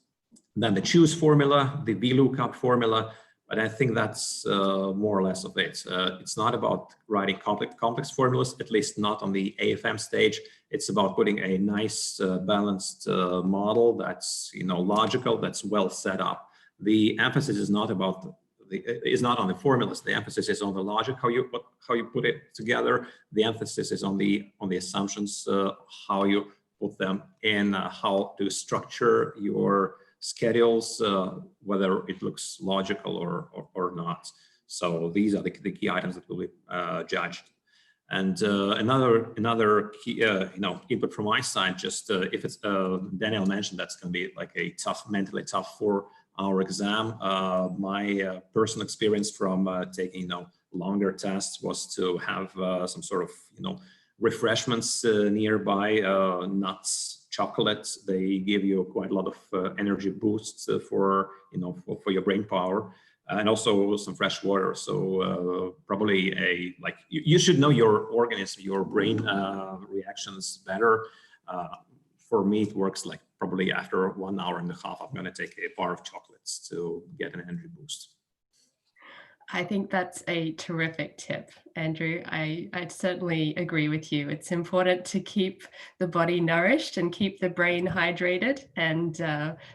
then the choose formula, the VLOOKUP formula, but I think that's more or less of it. It's not about writing complex formulas, at least not on the AFM stage. It's about putting a nice balanced model that's logical, that's well set up. The emphasis is not about is not on the formulas. The emphasis is on the logic, how you put it together. The emphasis is on the assumptions, how you put them in, how to structure your schedules, whether it looks logical or not. So these are the key items that will be judged. And another key input from my side, just if it's Danielle mentioned that's going to be like a mentally tough 4-hour exam. My personal experience from taking longer tests was to have some sort of, refreshments nearby, nuts, chocolates. They give you quite a lot of energy boosts for your brain power, and also some fresh water. So probably you should know your organism, your brain reactions better. For me, it works like probably after 1 hour and a half, I'm going to take a bar of chocolates to get an energy boost. I think that's a terrific tip, Andrew. I certainly agree with you. It's important to keep the body nourished and keep the brain hydrated, and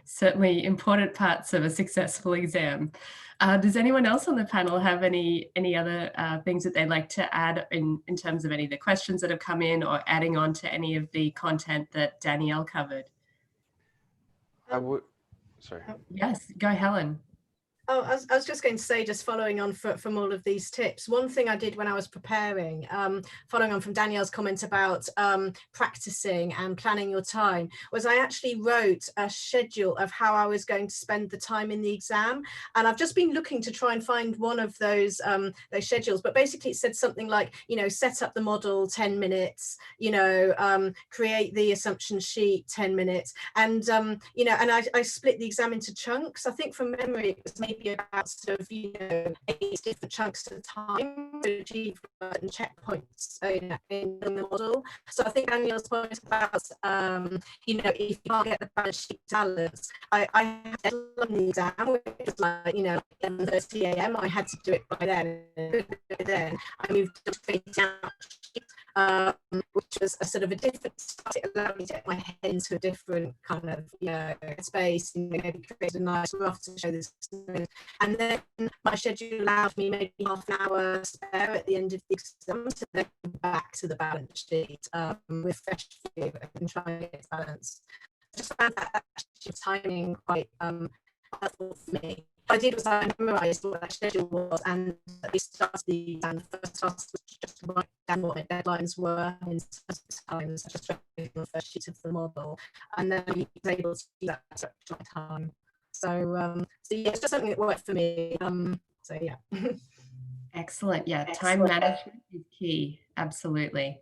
certainly important parts of a successful exam. Does anyone else on the panel have any other things that they'd like to add in terms of any of the questions that have come in, or adding on to any of the content that Danielle covered? Sorry. Yes, go Helen. Oh, I was just going to say, just following on from all of these tips, one thing I did when I was preparing, following on from Danielle's comment about practicing and planning your time, was I actually wrote a schedule of how I was going to spend the time in the exam. And I've just been looking to try and find one of those schedules, but basically it said something like, set up the model 10 minutes, create the assumption sheet 10 minutes. And, and I split the exam into chunks. I think from memory, it was maybe about sort of 8 different chunks at a time to achieve certain checkpoints in the model. So I think Danielle's point about if you can't get the balance sheet balance, I had a deadline in the exam, which was like 11:30 a.m. I had to do it by then. Then I moved to 20 hours, which was a sort of a different start. It allowed me to get my head into a different kind of space, and maybe create a nice rough to show this. And then my schedule allowed me maybe half an hour spare at the end of the exam to then go back to the balance sheet with fresh view and try and get balance. I just found that actually timing quite helpful for me. What I did was I memorised what that schedule was, and at the start of the exam, the first task was just to write down what my deadlines were in times. I just wrote on the first sheet of the model, and then I was able to do that at my time. So yeah, it's just something that worked for me. So yeah. Excellent. Yeah, time management is key. Absolutely.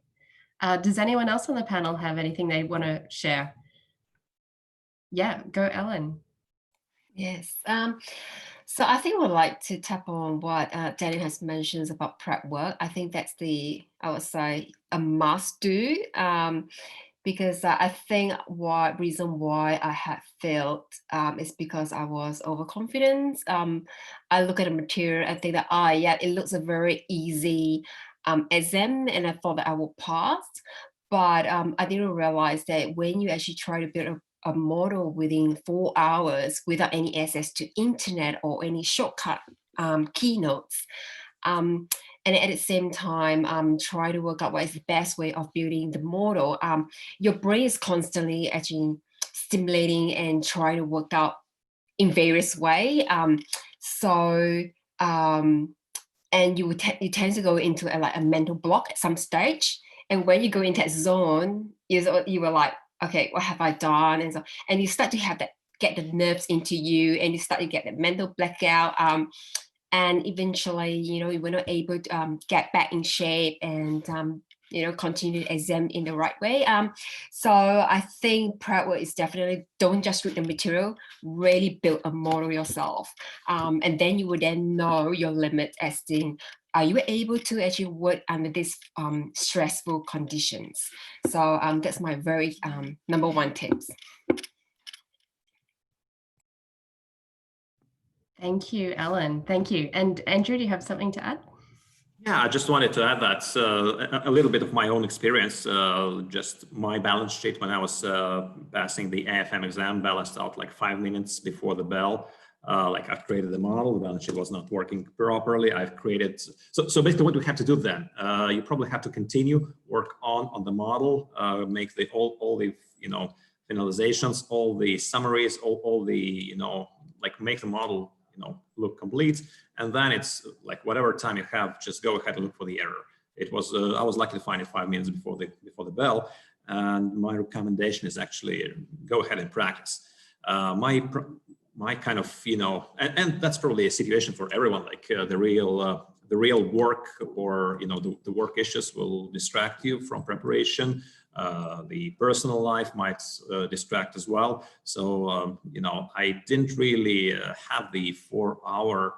Does anyone else on the panel have anything they want to share? Yeah, go Ellen. Yes. So I think I would like to tap on what Daniel has mentioned about prep work. I think that's I would say, a must do. Because I think reason why I had failed is because I was overconfident. I look at the material and think that, yeah, it looks a very easy exam, and I thought that I would pass. But I didn't realize that when you actually try to build a model within 4 hours without any access to internet or any shortcut keynotes, and at the same time, try to work out what is the best way of building the model. Your brain is constantly actually stimulating and trying to work out in various ways. And you tend to go into a mental block at some stage. And when you go into that zone, you were like, okay, what have I done? And you start to get the nerves into you, and you start to get the mental blackout. And eventually, you were not able to get back in shape and, continue the exam in the right way. So I think prep work is definitely, don't just read the material, really build a model yourself. And then you would then know your limit as in, are you able to actually work under these stressful conditions? So that's my very number one tips. Thank you, Ellen. Thank you. And Andrew, do you have something to add? Yeah, I just wanted to add that a little bit of my own experience, just my balance sheet when I was passing the AFM exam balanced out like 5 minutes before the bell. I've created the model, the balance sheet was not working properly. I've created, so basically what we have to do then, you probably have to continue work on the model, make all the, finalizations, all the summaries, all the, make the model, look complete. And then it's like whatever time you have, just go ahead and look for the error. It was, I was lucky to find it 5 minutes before the bell. And my recommendation is actually go ahead and practice. My kind of, and that's probably a situation for everyone, like the real the real work or the work issues will distract you from preparation. The personal life might distract as well. So I didn't really have the 4-hour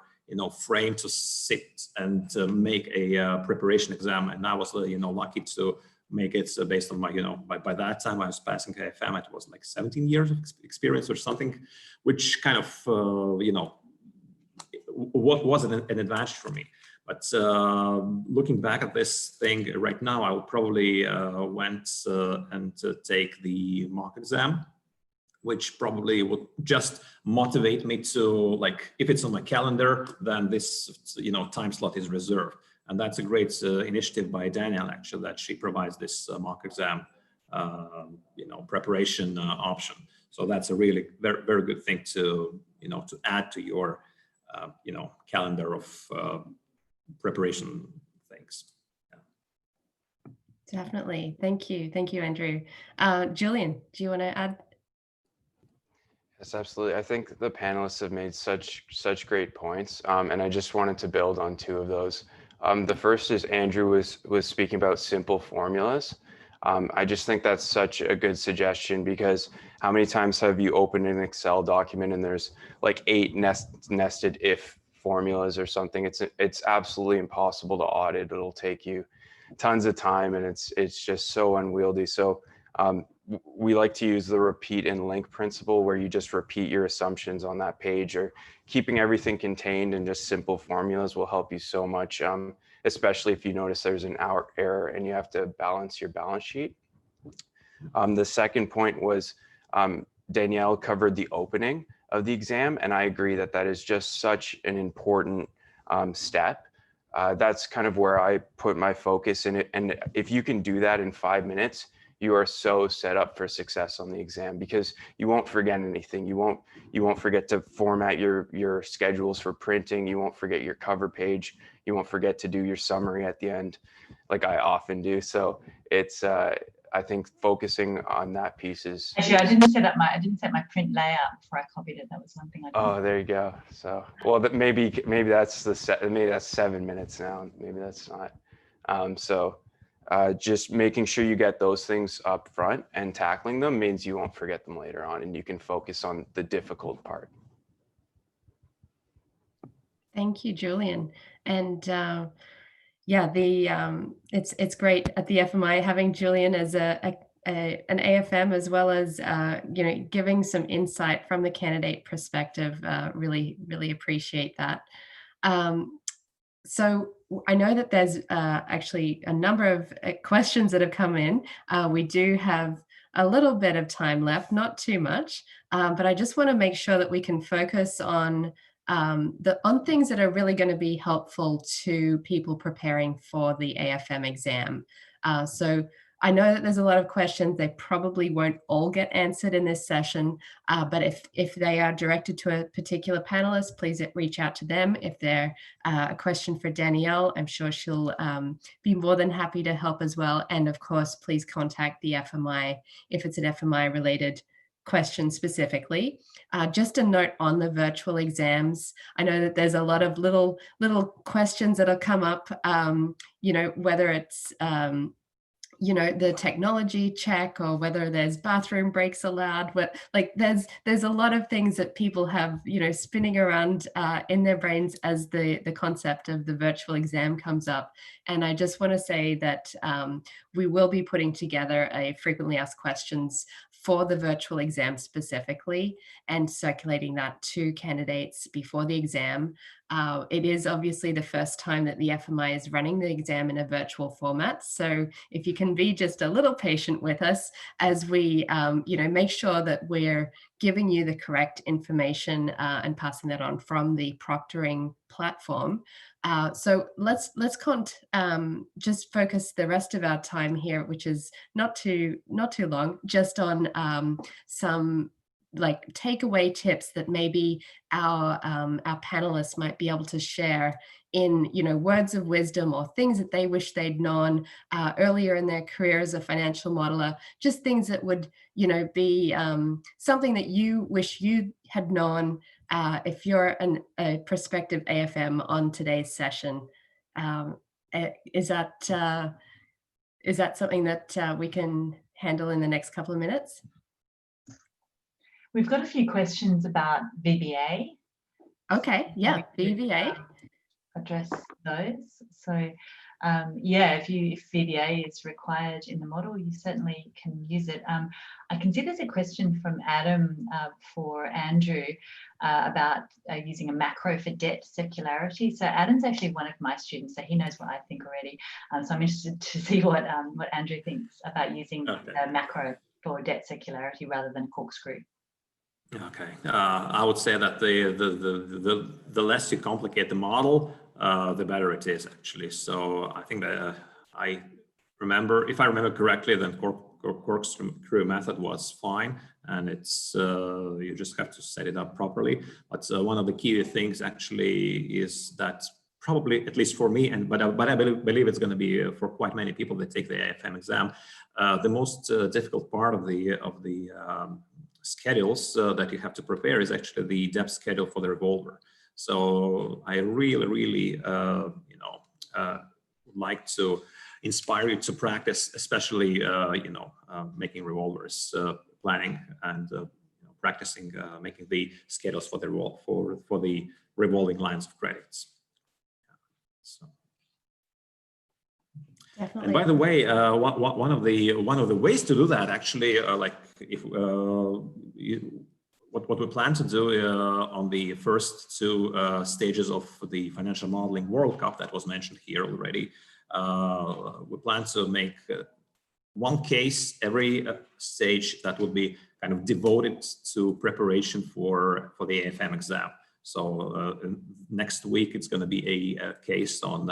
frame to sit and make a preparation exam, and I was lucky to make it based on my by that time I was passing AFM. It was like 17 years of experience or something, which kind of what was an advantage for me. But looking back at this thing right now, I will probably went and take the mock exam, which probably would just motivate me to, like, if it's on my calendar, then this time slot is reserved. And that's a great initiative by Danielle, actually, that she provides this mock exam preparation option. So that's a really very, very good thing to to add to your calendar of preparation things. Yeah. Definitely. Thank you, Andrew. Julian, do you want to add? Yes, absolutely. I think the panelists have made such great points, and I just wanted to build on 2 of those. The first is Andrew was speaking about simple formulas. I just think that's such a good suggestion, because how many times have you opened an Excel document and there's like 8 nested if formulas or something? It's absolutely impossible to audit. It'll take you tons of time, and it's just so unwieldy. So we like to use the repeat and link principle, where you just repeat your assumptions on that page, or keeping everything contained in just simple formulas will help you so much, especially if you notice there's an error and you have to balance your balance sheet. The second point was Danielle covered the opening of the exam, and I agree that that is just such an important step. That's kind of where I put my focus in it. And if you can do that in 5 minutes, you are so set up for success on the exam, because you won't forget anything. You won't forget to format your schedules for printing. You won't forget your cover page. You won't forget to do your summary at the end, like I often do. So it's I think focusing on that piece is. Actually, I didn't set my print layout before I copied it. That was one thing I did. Oh, there you go. So, well, maybe that's maybe that's 7 minutes now. Maybe that's not. Just making sure you get those things up front and tackling them means you won't forget them later on, and you can focus on the difficult part. Thank you, Julian. And yeah, it's great at the FMI having Julian as an AFM, as well as giving some insight from the candidate perspective. Really appreciate that. So I know that there's actually a number of questions that have come in. We do have a little bit of time left, not too much, but I just want to make sure that we can focus on things that are really going to be helpful to people preparing for the AFM exam. So I know that there's a lot of questions. They probably won't all get answered in this session, but if they are directed to a particular panelist, please reach out to them. If they're a question for Danielle, I'm sure she'll be more than happy to help as well. And of course, please contact the FMI if it's an FMI related question specifically. Just a note on the virtual exams. I know that there's a lot of little questions that will come up, whether it's the technology check, or whether there's bathroom breaks allowed. But like there's a lot of things that people have spinning around in their brains as the concept of the virtual exam comes up. And I just want to say that we will be putting together a frequently asked questions for the virtual exam specifically, and circulating that to candidates before the exam. It is obviously the first time that the FMI is running the exam in a virtual format. So if you can be just a little patient with us as we make sure that we're giving you the correct information and passing that on from the proctoring platform. So let's just focus the rest of our time here, which is not too long, just on some like takeaway tips that maybe our panelists might be able to share in words of wisdom, or things that they wish they'd known earlier in their career as a financial modeler. Just things that would be something that you wish you had known if you're a prospective AFM on today's session. Is that something that we can handle in the next couple of minutes? We've got a few questions about VBA. Okay, yeah, VBA. Address those. So yeah, if VBA is required in the model, you certainly can use it. I can see there's a question from Adam for Andrew about using a macro for debt circularity. So Adam's actually one of my students, so he knows what I think already. So I'm interested to see what Andrew thinks about using a macro for debt circularity rather than corkscrew. Okay, I would say that the less you complicate the model, the better it is actually. So I think that if I remember correctly, then corkscrew method was fine, and it's you just have to set it up properly. But one of the key things actually is that probably, at least for me, but I believe it's going to be for quite many people that take the AFM exam, the most difficult part of the schedules that you have to prepare is actually the debt schedule for the revolver. So I really like to inspire you to practice, especially making revolvers, planning, and practicing making the schedules for the revolving lines of credits. So. Definitely. And by the way, one of the ways to do that actually, like if what we plan to do on the first two stages of the Financial Modeling World Cup that was mentioned here already, we plan to make one case every stage that would be kind of devoted to preparation for the AFM exam. So next week it's going to be a case on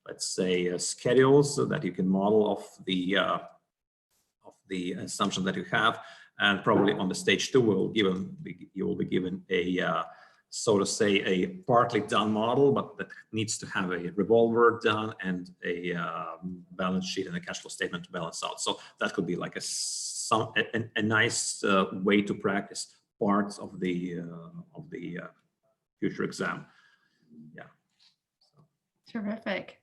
let's say schedules that you can model of the assumption that you have, and probably on the stage 2 you will be given a so to say a partly done model, but that needs to have a revolver done and a balance sheet and a cash flow statement to balance out. So that could be like a nice way to practice parts of the future exam. Yeah. Terrific.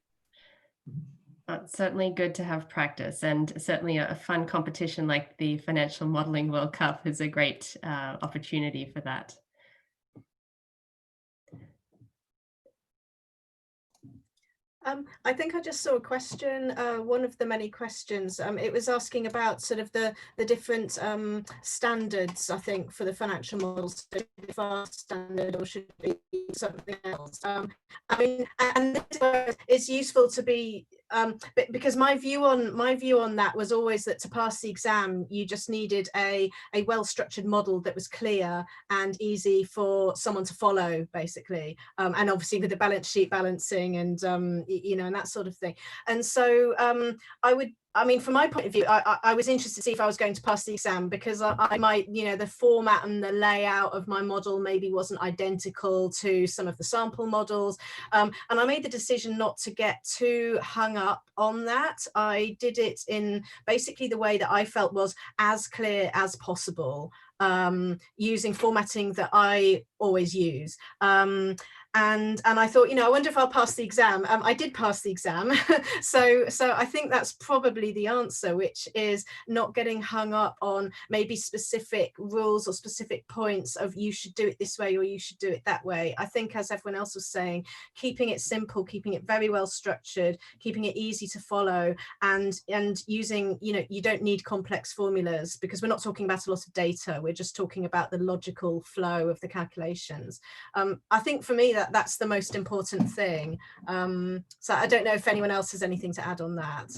It's certainly good to have practice, and certainly a fun competition like the Financial Modeling World Cup is a great opportunity for that. I think I just saw a question, one of the many questions. It was asking about sort of the different standards, I think, for the financial models. So fast standard, or should it be something else? I mean, and this is useful to be because my view on that was always that to pass the exam, you just needed a well-structured model that was clear and easy for someone to follow, basically, and obviously with the balance sheet balancing and and that sort of thing. And so I mean, from my point of view, I was interested to see if I was going to pass the exam, because I might, the format and the layout of my model maybe wasn't identical to some of the sample models. And I made the decision not to get too hung up on that. I did it in basically the way that I felt was as clear as possible, using formatting that I always use. And I thought, I wonder if I'll pass the exam. I did pass the exam. so I think that's probably the answer, which is not getting hung up on maybe specific rules or specific points of you should do it this way or you should do it that way. I think, as everyone else was saying, keeping it simple, keeping it very well structured, keeping it easy to follow, and using, you don't need complex formulas, because we're not talking about a lot of data. We're just talking about the logical flow of the calculations. I think for me, that's the most important thing. So I don't know if anyone else has anything to add on that.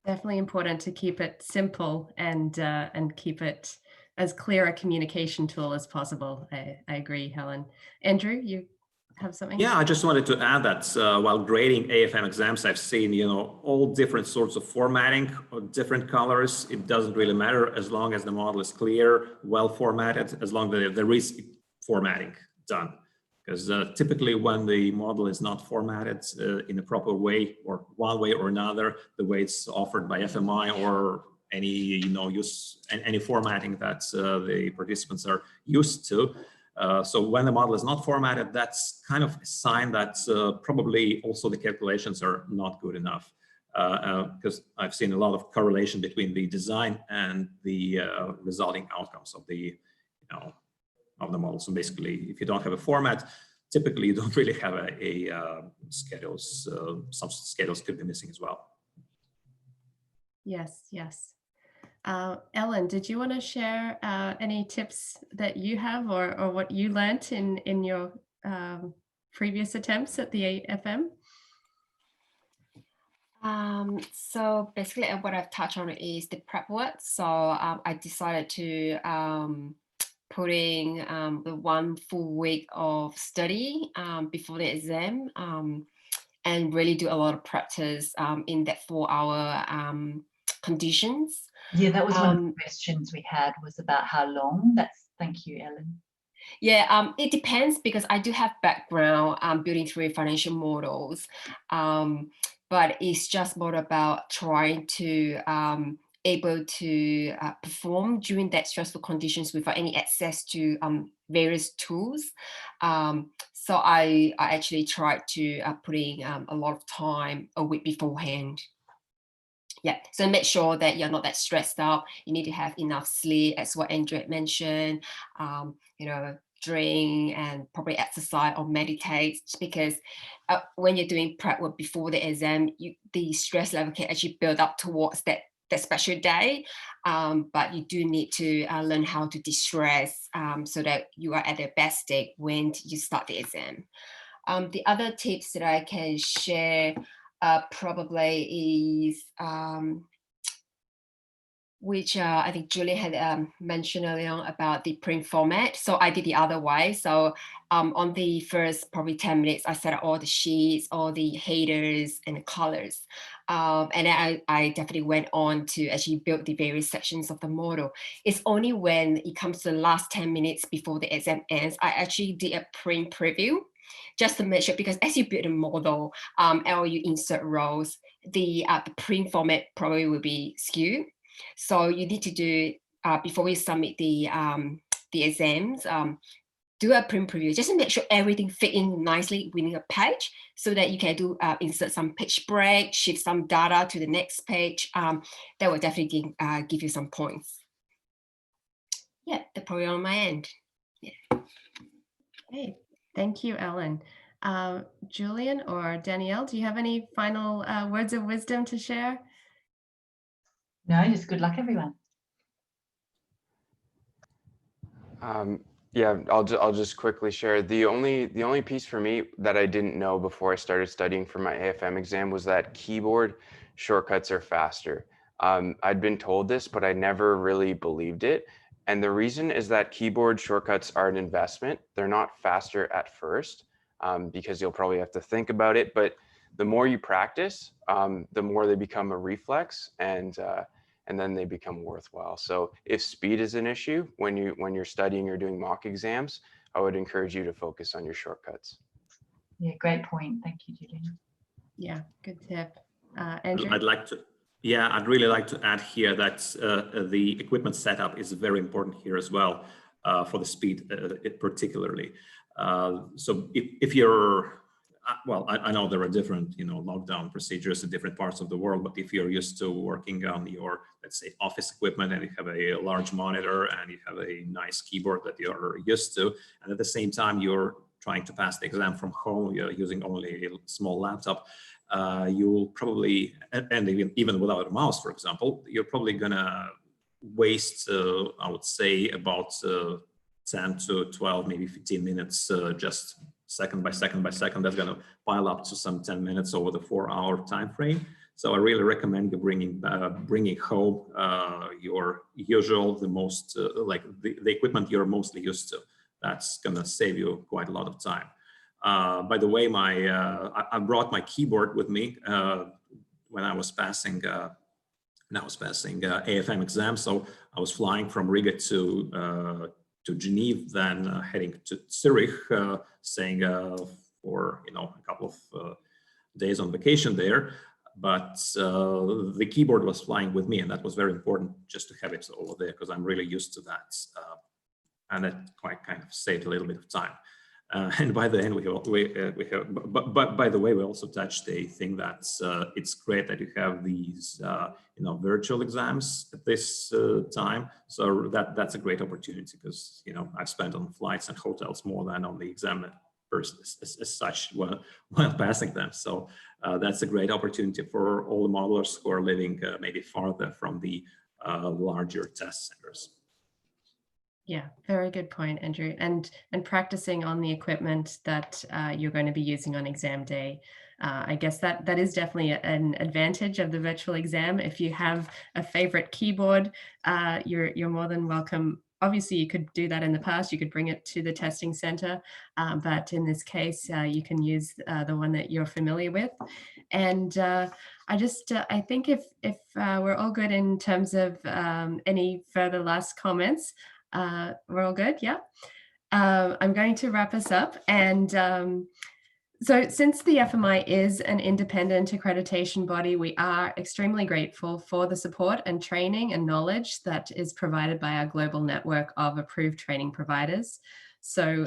Definitely important to keep it simple and keep it as clear a communication tool as possible. I agree, Helen. Andrew, you have something? Yeah, I just wanted to add that while grading AFM exams, I've seen, all different sorts of formatting, different colors. It doesn't really matter as long as the model is clear, well formatted, as long as there is formatting done. Because typically when the model is not formatted in a proper way, or one way or another, the way it's offered by FMI or any any formatting that the participants are used to, So when the model is not formatted, that's kind of a sign that probably also the calculations are not good enough. Because I've seen a lot of correlation between the design and the resulting outcomes of the, of the model. So basically, if you don't have a format, typically you don't really have a schedules. Some schedules could be missing as well. Yes, yes. Ellen, did you want to share any tips that you have or what you learnt in your previous attempts at the AFM? So basically what I've touched on is the prep work. So I decided to putting the 1 full week of study before the exam and really do a lot of practice in that 4-hour conditions. Yeah, that was one of the questions we had, was about how long. Thank you, Ellen. Yeah, it depends, because I do have background building through financial models, but it's just more about trying to able to perform during that stressful conditions without any access to various tools. So I actually tried to putting a lot of time a week beforehand. Yeah, so make sure that you're not that stressed out. You need to have enough sleep, as what Andrea mentioned, drink and probably exercise or meditate, because when you're doing prep work before the exam, the stress level can actually build up towards that special day. But you do need to learn how to de-stress so that you are at the best state when you start the exam. The other tips that I can share probably is, which I think Julie had mentioned earlier on about the print format. So I did the other way. So on the first probably 10 minutes, I set up all the sheets, all the headers and the colors. And then I definitely went on to actually build the various sections of the model. It's only when it comes to the last 10 minutes before the exam ends, I actually did a print preview, just to make sure, because as you build a model or you insert rows, the print format probably will be skewed. So you need to do, before we submit the exams, do a print preview, just to make sure everything fit in nicely within a page, so that you can do insert some page break, shift some data to the next page. That will definitely give you some points. Yeah, that's probably on my end. Yeah. Okay, thank you, Ellen. Julian or Danielle, do you have any final words of wisdom to share? No, just good luck, everyone. Yeah, I'll just quickly share. The only piece for me that I didn't know before I started studying for my AFM exam was that keyboard shortcuts are faster. I'd been told this, but I never really believed it. And the reason is that keyboard shortcuts are an investment. They're not faster at first because you'll probably have to think about it. But the more you practice, the more they become a reflex, and then they become worthwhile. So if speed is an issue when you're studying or doing mock exams, I would encourage you to focus on your shortcuts. Yeah, great point. Thank you, Julian. Yeah, good tip. Andrew? I'd really like to add here that the equipment setup is very important here as well for the speed particularly. So if you're, well, I know there are different, lockdown procedures in different parts of the world, but if you're used to working on your, let's say, office equipment, and you have a large monitor and you have a nice keyboard that you're used to, and at the same time you're trying to pass the exam from home, you're using only a small laptop, you'll probably, and even without a mouse, for example, you're probably gonna waste, I would say, about 10 to 12, maybe 15 minutes, just second by second by second. That's going to pile up to some 10 minutes over the 4-hour time frame. So I really recommend you bringing home your usual, the most like the equipment you're mostly used to. That's going to save you quite a lot of time. By the way, I brought my keyboard with me when I was passing AFM exam. So I was flying from Riga to Geneva, then heading to Zurich, staying for a couple of days on vacation there. But the keyboard was flying with me, and that was very important just to have it over there, because I'm really used to that. and that quite kind of saved a little bit of time. And by the end, but by the way, we also touched a thing that's it's great that you have these virtual exams at this time. So that's a great opportunity, because I've spent on flights and hotels more than on the exam as such while passing them. So that's a great opportunity for all the modelers who are living maybe farther from the larger test centers. Yeah, very good point, Andrew. And practicing on the equipment that you're going to be using on exam day. I guess that is definitely an advantage of the virtual exam. If you have a favorite keyboard, you're more than welcome. Obviously, you could do that in the past. You could bring it to the testing center, but in this case, you can use the one that you're familiar with. And I think if we're all good in terms of any further last comments, we're all good, yeah. I'm going to wrap us up. And so since the FMI is an independent accreditation body, we are extremely grateful for the support and training and knowledge that is provided by our global network of approved training providers. So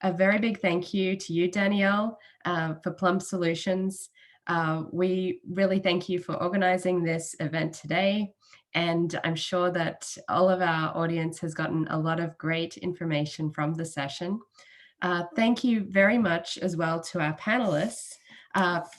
a very big thank you to you, Danielle, for Plum Solutions. We really thank you for organizing this event today. And I'm sure that all of our audience has gotten a lot of great information from the session. Thank you very much as well to our panelists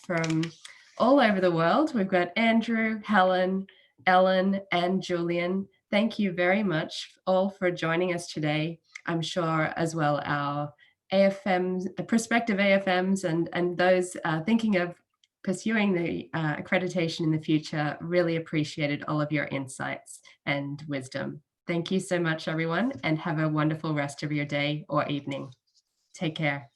from all over the world. We've got Andrew, Helen, Ellen, and Julian. Thank you very much all for joining us today. I'm sure as well our AFMs, prospective AFMs and those thinking of pursuing the accreditation in the future really appreciated all of your insights and wisdom. Thank you so much, everyone, and have a wonderful rest of your day or evening. Take care.